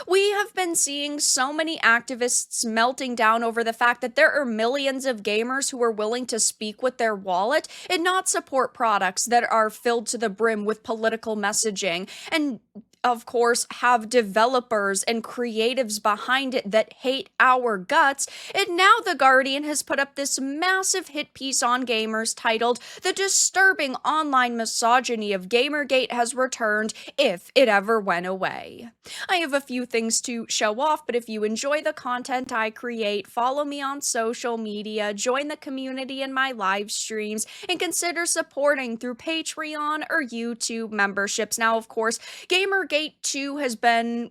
We have been seeing so many activists melting down over the fact that there are millions of gamers who are willing to speak with their wallet and not support products that are filled to the brim with political messaging. And of course, have developers and creatives behind it that hate our guts. And now The Guardian has put up this massive hit piece on gamers titled "The Disturbing Online Misogyny of Gamergate Has Returned If It Ever Went Away." I have a few things to show off, but if you enjoy the content I create, follow me on social media, join the community in my live streams, and consider supporting through Patreon or YouTube memberships. Now, of course, GamerGate2 has been,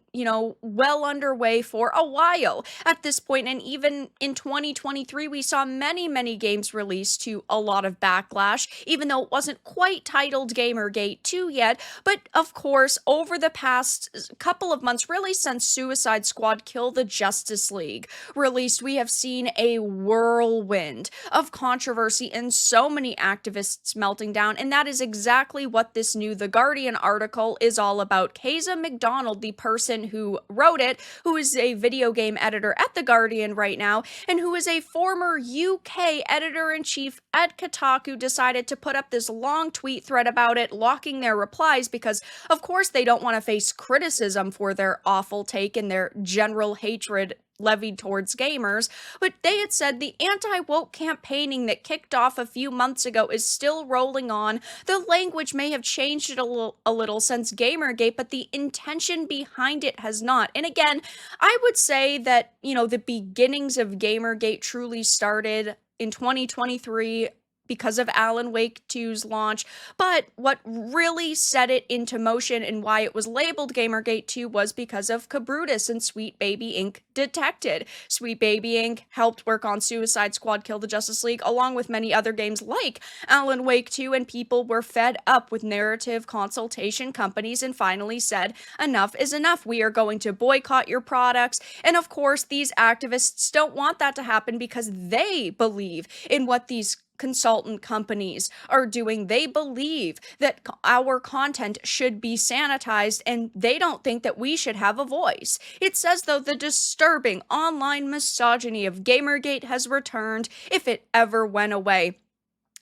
well underway for a while at this point, and even in 2023, we saw many, many games released to a lot of backlash, even though it wasn't quite titled GamerGate2 yet. But of course, over the past couple of months, really since Suicide Squad Kill the Justice League released, we have seen a whirlwind of controversy and so many activists melting down, and that is exactly what this new The Guardian article is all about. Keza McDonald, the person who wrote it, who is a video game editor at The Guardian right now, and who is a former UK editor-in-chief at Kotaku, decided to put up this long tweet thread about it, locking their replies because, of course, they don't want to face criticism for their awful take and their general hatred levied towards gamers. But they had said the anti-woke campaigning that kicked off a few months ago is still rolling on. The language may have changed it a little since Gamergate, but the intention behind it has not. And again, I would say that, the beginnings of Gamergate truly started in 2023 because of Alan Wake 2's launch, but what really set it into motion and why it was labeled Gamergate 2 was because of Kabrutus and Sweet Baby Inc. Detected. Sweet Baby Inc. helped work on Suicide Squad Kill the Justice League, along with many other games like Alan Wake 2, and people were fed up with narrative consultation companies and finally said, enough is enough. We are going to boycott your products. And of course, these activists don't want that to happen because they believe in what these consultant companies are doing. They believe that our content should be sanitized, and they don't think that we should have a voice. It says, though, the disturbing online misogyny of Gamergate has returned if it ever went away.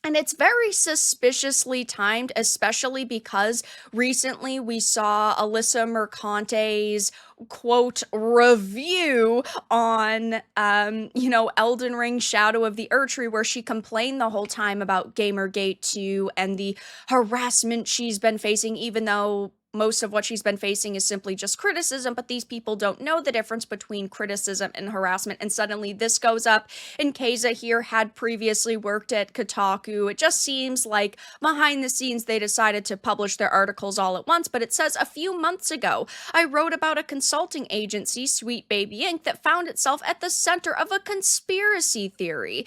And it's very suspiciously timed, especially because recently we saw Alyssa Mercante's quote review on, Elden Ring Shadow of the Erdtree, where she complained the whole time about Gamergate 2 and the harassment she's been facing, even though most of what she's been facing is simply just criticism, but these people don't know the difference between criticism and harassment, and suddenly this goes up. And Keza here had previously worked at Kotaku. It just seems like behind the scenes they decided to publish their articles all at once, but it says, a few months ago, I wrote about a consulting agency, Sweet Baby Inc., that found itself at the center of a conspiracy theory.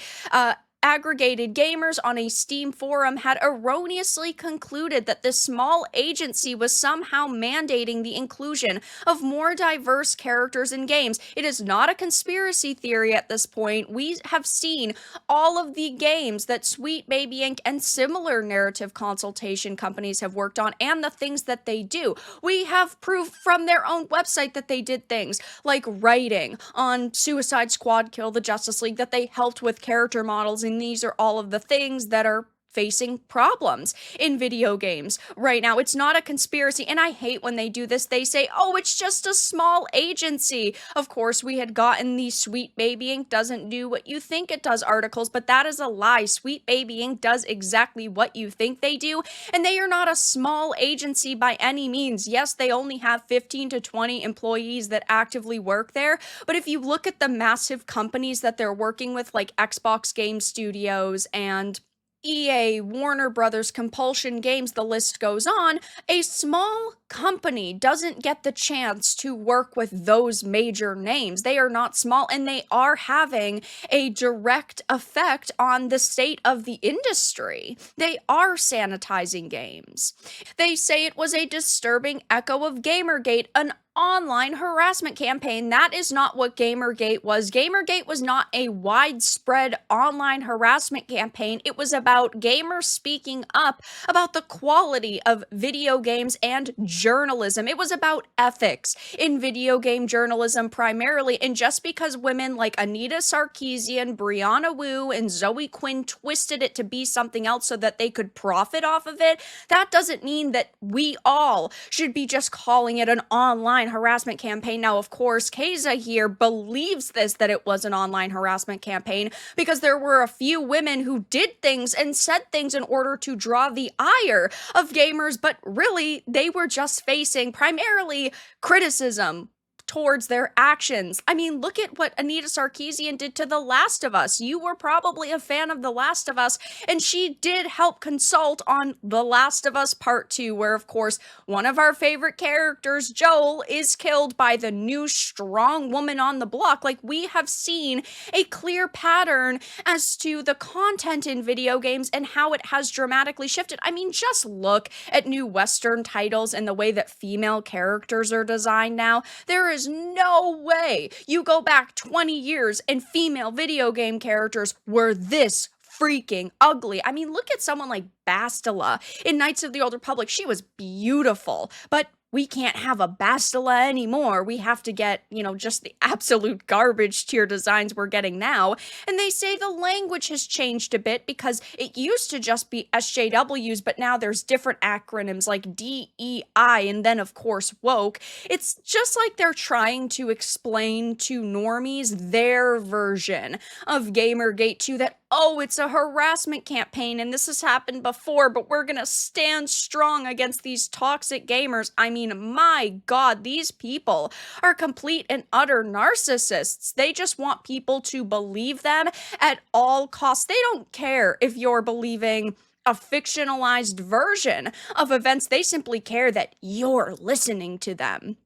Aggregated gamers on a Steam forum had erroneously concluded that this small agency was somehow mandating the inclusion of more diverse characters in games. It is not a conspiracy theory at this point. We have seen all of the games that Sweet Baby Inc. and similar narrative consultation companies have worked on and the things that they do. We have proof from their own website that they did things like writing on Suicide Squad Kill the Justice League, that they helped with character models, and these are all of the things that are facing problems in video games right now. It's not a conspiracy, and I hate when they do this. They say, oh, it's just a small agency. Of course, we had gotten the Sweet Baby Inc. doesn't do what you think it does articles, but that is a lie. Sweet Baby Inc. does exactly what you think they do, and they are not a small agency by any means. Yes, they only have 15 to 20 employees that actively work there, but if you look at the massive companies that they're working with, like Xbox Game Studios and EA, Warner Brothers, Compulsion Games, the list goes on, a small company doesn't get the chance to work with those major names. They are not small, and they are having a direct effect on the state of the industry. They are sanitizing games. They say it was a disturbing echo of Gamergate, an online harassment campaign. That is not what Gamergate was. Gamergate was not a widespread online harassment campaign. It was about gamers speaking up about the quality of video games and journalism. It was about ethics in video game journalism primarily. And just because women like Anita Sarkeesian, Brianna Wu, and Zoe Quinn twisted it to be something else so that they could profit off of it, that doesn't mean that we all should be just calling it an online harassment campaign. Now, of course, Keza here believes this, that it was an online harassment campaign, because there were a few women who did things and said things in order to draw the ire of gamers, but really, they were just facing primarily criticism towards their actions. I mean, look at what Anita Sarkeesian did to The Last of Us. You were probably a fan of The Last of Us, and she did help consult on The Last of Us Part 2, where, of course, one of our favorite characters, Joel, is killed by the new strong woman on the block. Like, we have seen a clear pattern as to the content in video games and how it has dramatically shifted. I mean, just look at new Western titles and the way that female characters are designed now. There is no way you go back 20 years and female video game characters were this freaking ugly. I mean, look at someone like Bastila in Knights of the Old Republic. She was beautiful, but we can't have a Bastila anymore. We have to get, just the absolute garbage tier designs we're getting now. And they say the language has changed a bit because it used to just be SJWs, but now there's different acronyms like DEI and then, of course, woke. It's just like they're trying to explain to normies their version of GamerGate2 that, oh, it's a harassment campaign and this has happened before, but we're gonna stand strong against these toxic gamers. I mean, my God, these people are complete and utter narcissists. They just want people to believe them at all costs. They don't care if you're believing a fictionalized version of events. They simply care that you're listening to them.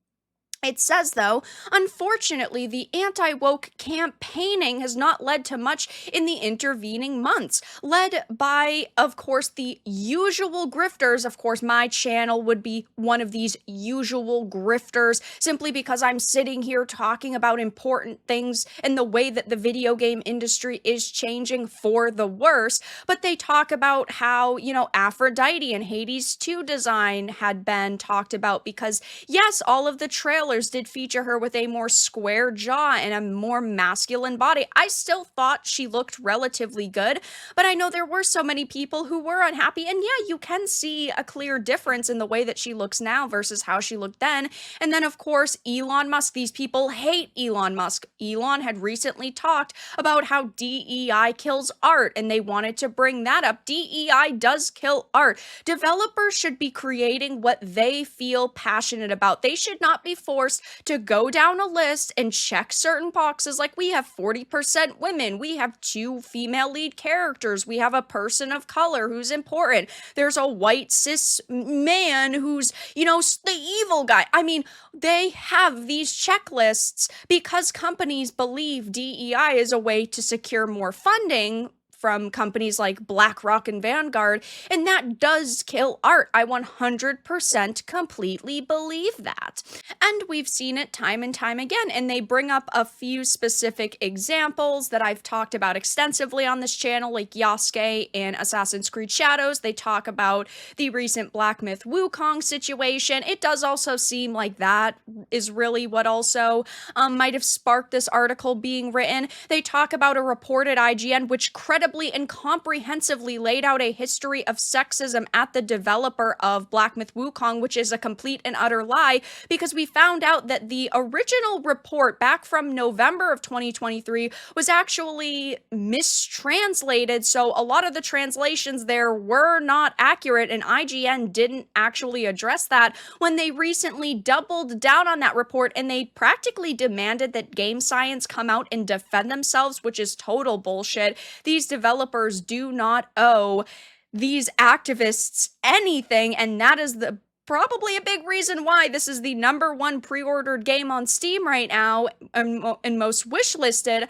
It says, though, unfortunately, the anti-woke campaigning has not led to much in the intervening months, led by, of course, the usual grifters. Of course, my channel would be one of these usual grifters, simply because I'm sitting here talking about important things and the way that the video game industry is changing for the worse. But they talk about how, Aphrodite and Hades 2 design had been talked about because, yes, all of the trailers did feature her with a more square jaw and a more masculine body. I still thought she looked relatively good, but I know there were so many people who were unhappy, and yeah, you can see a clear difference in the way that she looks now versus how she looked then. And then, of course, Elon Musk. These people hate Elon Musk. Elon had recently talked about how DEI kills art, and they wanted to bring that up. DEI does kill art. Developers should be creating what they feel passionate about. They should not be forced to go down a list and check certain boxes like we have 40% women, we have 2 female lead characters, we have a person of color who's important, there's a white cis man who's, the evil guy. I mean, they have these checklists because companies believe DEI is a way to secure more funding from companies like BlackRock and Vanguard, and that does kill art. I 100% completely believe that. And we've seen it time and time again, and they bring up a few specific examples that I've talked about extensively on this channel, like Yasuke in Assassin's Creed Shadows. They talk about the recent Black Myth Wukong situation. It does also seem like that is really what also might have sparked this article being written. They talk about a report at IGN which credibly and comprehensively laid out a history of sexism at the developer of Black Myth Wukong, which is a complete and utter lie, because we found out that the original report back from November of 2023 was actually mistranslated, so a lot of the translations there were not accurate, and IGN didn't actually address that when they recently doubled down on that report, and they practically demanded that Game Science come out and defend themselves, which is total bullshit. These developers do not owe these activists anything, and that is probably a big reason why this is the #1 pre-ordered game on Steam right now and most wishlisted,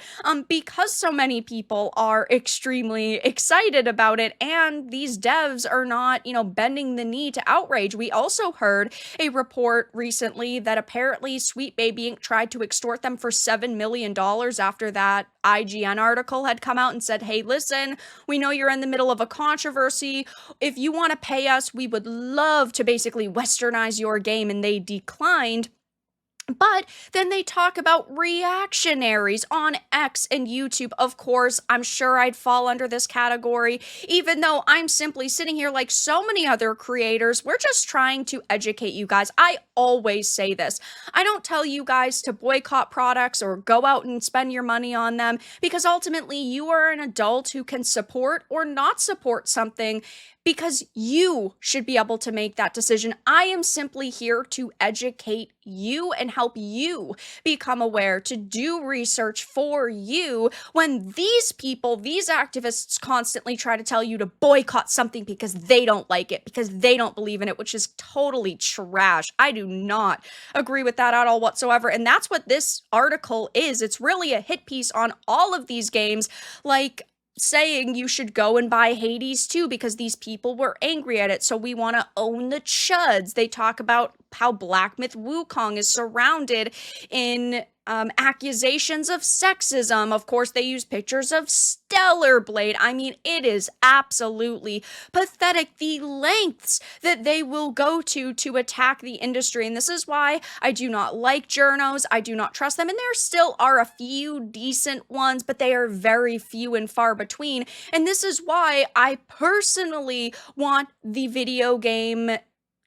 because so many people are extremely excited about it, and these devs are not, bending the knee to outrage. We also heard a report recently that apparently Sweet Baby Inc. tried to extort them for $7 million after that IGN article had come out and said, hey, listen, we know you're in the middle of a controversy. If you want to pay us, we would love to basically westernize your game, and they declined. But then they talk about reactionaries on X and YouTube. Of course, I'm sure I'd fall under this category, even though I'm simply sitting here like so many other creators. We're just trying to educate you guys. I always say this. I don't tell you guys to boycott products or go out and spend your money on them, because ultimately you are an adult who can support or not support something, because you should be able to make that decision. I am simply here to educate you and help you become aware, to do research for you, when these people, these activists, constantly try to tell you to boycott something because they don't like it, because they don't believe in it, which is totally trash. I do not agree with that at all whatsoever. And that's what this article is. It's really a hit piece on all of these games, like saying you should go and buy Hades 2 because these people were angry at it, so we want to own the chuds. They talk about how Black Myth Wukong is surrounded in accusations of sexism. Of course, they use pictures of Stellar Blade. I mean, it is absolutely pathetic, the lengths that they will go to attack the industry. And this is why I do not like journos. I do not trust them. And there still are a few decent ones, but they are very few and far between. And this is why I personally want the video game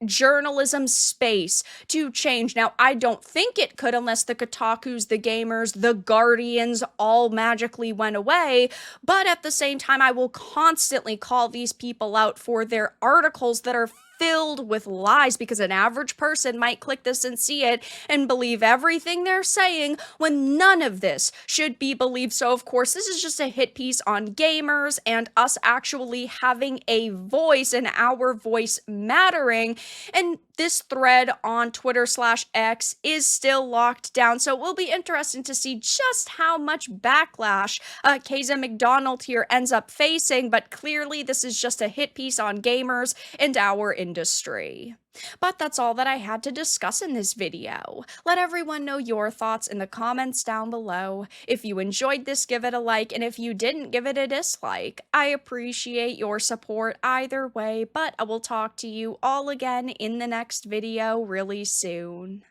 journalism space to change. Now, I don't think it could unless the Kotakus, the Gamers, the Guardians all magically went away, but at the same time, I will constantly call these people out for their articles that are filled with lies, because an average person might click this and see it and believe everything they're saying when none of this should be believed. So of course, this is just a hit piece on gamers and us actually having a voice and our voice mattering. And this thread on Twitter/X is still locked down, so it will be interesting to see just how much backlash Keza McDonald here ends up facing, but clearly this is just a hit piece on gamers and our industry. But that's all that I had to discuss in this video. Let everyone know your thoughts in the comments down below. If you enjoyed this, give it a like, and if you didn't, give it a dislike. I appreciate your support either way, but I will talk to you all again in the next video really soon.